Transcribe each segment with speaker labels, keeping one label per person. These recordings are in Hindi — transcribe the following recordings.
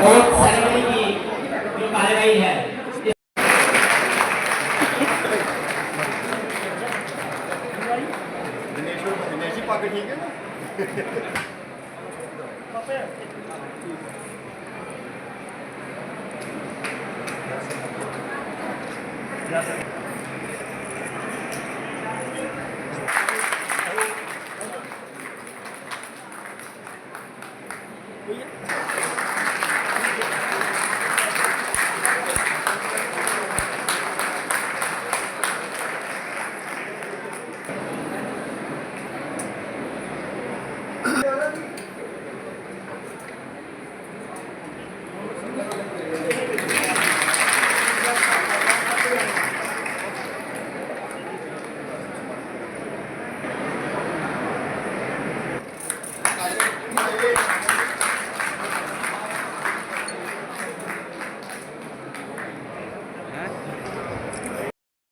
Speaker 1: और सेरेमनी की जो कार्यवाही है
Speaker 2: ठीक है ना।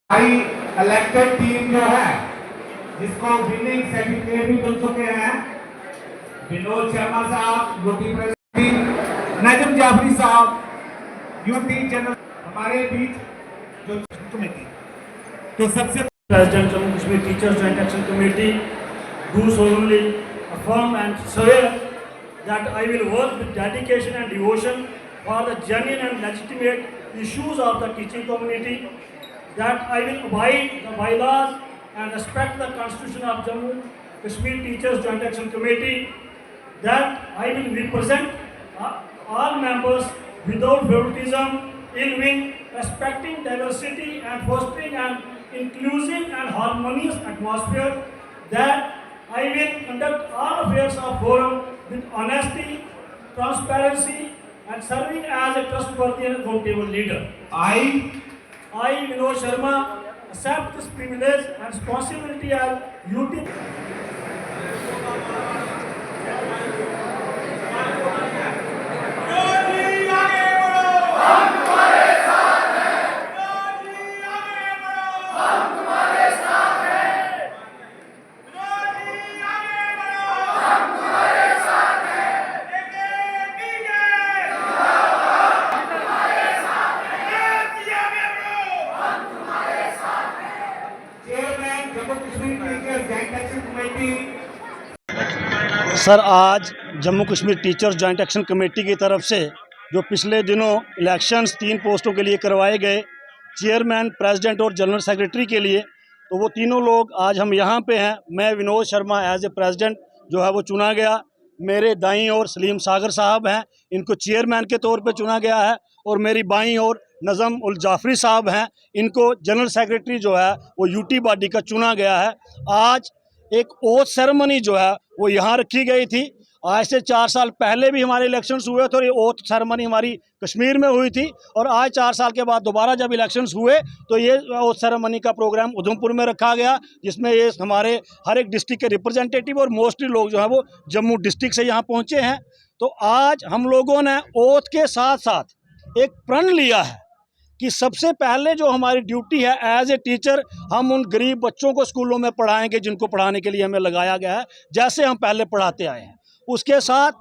Speaker 3: हमारी इलेक्टेड टीम जो है जिसको विनिंग सर्टिफिकेट भी मिल चुके हैं, विनोद शर्मा साहब यूटी प्रेसिडेंट, नजम जाफरी साहब यूटी जनरल, हमारे बीच जो कमेटी तो सबसे
Speaker 4: President Jammu Kashmir Teachers Joint Action Committee do solemnly affirm and swear that I will work with dedication and devotion for the genuine and legitimate issues of the teaching community, that I will abide the bylaws and respect the Constitution of Jammu Kashmir Teachers Joint Action Committee, that I will represent all members without favoritism, ill will, respecting diversity and fostering an inclusive and harmonious atmosphere, that I will conduct all affairs of forum with honesty, transparency, and serving as a trustworthy and accountable leader. I, Vinod Sharma, accept this privilege and responsibility as UT. Sir, आज Jammu Kashmir teachers joint action committee की तरफ से जो पिछले दिनों इलेक्शंस 3 पोस्टों के लिए करवाए गए, चेयरमैन, प्रेसिडेंट और जनरल सेक्रेटरी के लिए, तो वो तीनों लोग आज हम यहाँ पे हैं। मैं Vinod Sharma as a president जो है वो चुना गया। मेरे दाईं ओर सलीम सागर साहब हैं, इनको चेयरमैन के तौर पे चुना गया है। और मेरी बाईं ओर नज़म उल जाफरी साहब हैं, इनको जनरल सेक्रेटरी जो है वो यूटी बॉडी का चुना गया है। आज एक ओथ सेरेमनी जो है वो यहाँ रखी गई थी। आज से 4 साल पहले भी हमारे इलेक्शंस हुए थे और ये ओथ सेरेमनी हमारी कश्मीर में हुई थी। और आज 4 साल के बाद दोबारा जब इलेक्शंस हुए तो ये ओथ सेरेमनी का प्रोग्राम उधमपुर में रखा गया, जिसमें ये हमारे हर एक डिस्ट्रिक्ट के रिप्रेजेंटेटिव और मोस्टली लोग जो है वो जम्मू डिस्ट्रिक्ट से यहाँ पहुँचे हैं। तो आज हम लोगों ने ओथ के साथ साथ एक प्रण लिया है कि सबसे पहले जो हमारी ड्यूटी है एज ए टीचर, हम उन गरीब बच्चों को स्कूलों में पढ़ाएंगे जिनको पढ़ाने के लिए हमें लगाया गया है, जैसे हम पहले पढ़ाते आए हैं। उसके साथ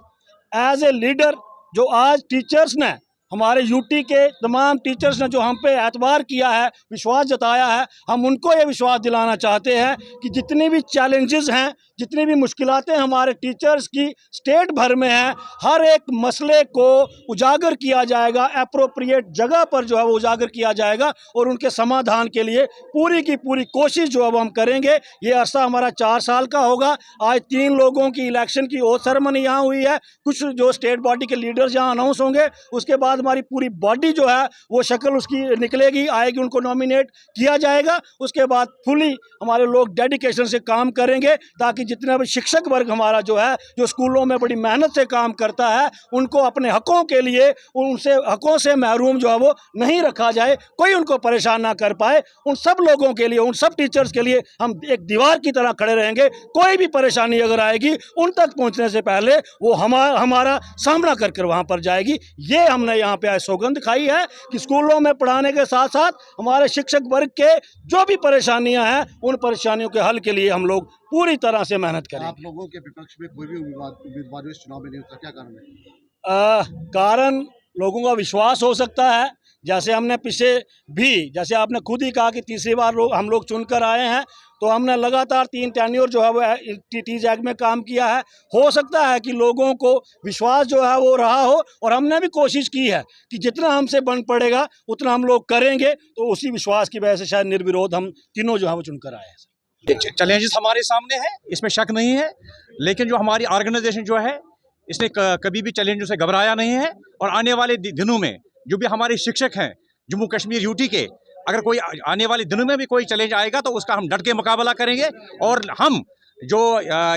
Speaker 4: एज ए लीडर जो आज टीचर्स ने, हमारे यूटी के तमाम टीचर्स ने जो हम पे एतबार किया है, विश्वास जताया है, हम उनको ये विश्वास दिलाना चाहते हैं कि जितनी भी चैलेंजेस हैं, जितनी भी मुश्किलातें हमारे टीचर्स की स्टेट भर में हैं, हर एक मसले को उजागर किया जाएगा, एप्रोप्रिएट जगह पर जो है वो उजागर किया जाएगा और उनके समाधान के लिए पूरी की पूरी कोशिश जो है वो हम करेंगे। ये अरसा हमारा 4 साल का होगा। आज 3 लोगों की इलेक्शन की ओथ सेरेमनी यहाँ हुई है, कुछ जो स्टेट बॉडी के लीडर्स यहाँ अनाउंस होंगे, उसके बाद हमारी पूरी बॉडी जो है वो शक्ल उसकी निकलेगी, आएगी, उनको नॉमिनेट किया जाएगा। उसके बाद फुली हमारे लोग डेडिकेशन से काम करेंगे ताकि जितना भी शिक्षक वर्ग हमारा जो है, जो स्कूलों में बड़ी मेहनत से काम करता है, उनको अपने हकों के लिए, उनसे हकों से महरूम जो है वो नहीं रखा जाए, कोई उनको परेशान ना कर पाए। उन सब लोगों के लिए, उन सब टीचर्स के लिए हम एक दीवार की तरह खड़े रहेंगे। कोई भी परेशानी अगर आएगी, उन तक पहुंचने से पहले वो हमारा सामना कर वहाँ पर जाएगी। ये हमने यहाँ पे आज सौगंध खाई है कि स्कूलों में पढ़ाने के साथ साथ हमारे शिक्षक वर्ग के जो भी परेशानियां हैं, उन परेशानियों के हल के लिए हम लोग पूरी तरह से मेहनत करें।
Speaker 2: आप लोगों के विपक्ष में कोई भी उम्मीदवार इस चुनाव में नहीं होता, क्या कारण है?
Speaker 3: कारण
Speaker 4: लोगों का विश्वास हो सकता है। जैसे हमने पीछे भी, जैसे आपने खुद ही कहा कि तीसरी बार हम लोग चुनकर आए हैं, तो हमने लगातार 3 टेन्योर जो है वो TJAG में काम किया है। हो सकता है कि लोगों को विश्वास जो है वो रहा हो, और हमने भी कोशिश की है कि जितना हमसे बन पड़ेगा उतना हम लोग करेंगे। तो उसी विश्वास की वजह से शायद निर्विरोध हम तीनों जो है वो चुनकर आए हैं।
Speaker 5: चैलेंजेस हमारे सामने है, इसमें शक नहीं है, लेकिन जो हमारी ऑर्गेनाइजेशन जो है इसने कभी भी चैलेंजों से घबराया नहीं है। और आने वाले दिनों में जो भी हमारे शिक्षक हैं जम्मू कश्मीर यूटी के, अगर कोई आने वाले दिनों में भी कोई चैलेंज आएगा तो उसका हम डट के मुकाबला करेंगे। और हम जो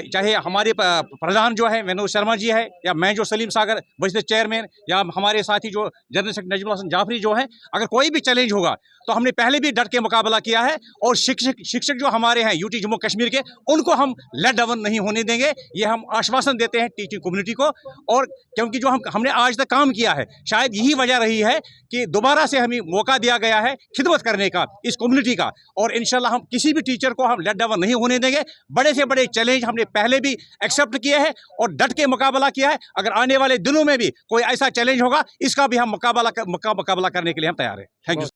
Speaker 5: चाहे हमारे प्रधान जो है मनोज शर्मा जी है, या मैं जो सलीम सागर बजट चेयरमैन, या हमारे साथी जो जनरल सेक्रेटरी नजमुल हसन जाफरी जो है, अगर कोई भी चैलेंज होगा तो हमने पहले भी डट के मुकाबला किया है। और शिक्षक जो हमारे हैं यूटी जम्मू कश्मीर के, उनको हम लेट डाउन नहीं होने देंगे, ये हम आश्वासन देते हैं टीचिंग कम्युनिटी को। और क्योंकि जो हमने आज तक काम किया है, शायद यही वजह रही है कि दोबारा से हमें मौका दिया गया है खिदमत करने का इस कम्युनिटी का। और इंशाल्लाह हम किसी भी टीचर को हम लेट डाउन नहीं होने देंगे। बड़े से बड़े चैलेंज हमने पहले भी एक्सेप्ट किए हैं और डट के मुकाबला किया है। अगर आने वाले दिनों में भी कोई ऐसा चैलेंज होगा, इसका भी हम मुकाबला करने के लिए हम तैयार हैं। Thank you.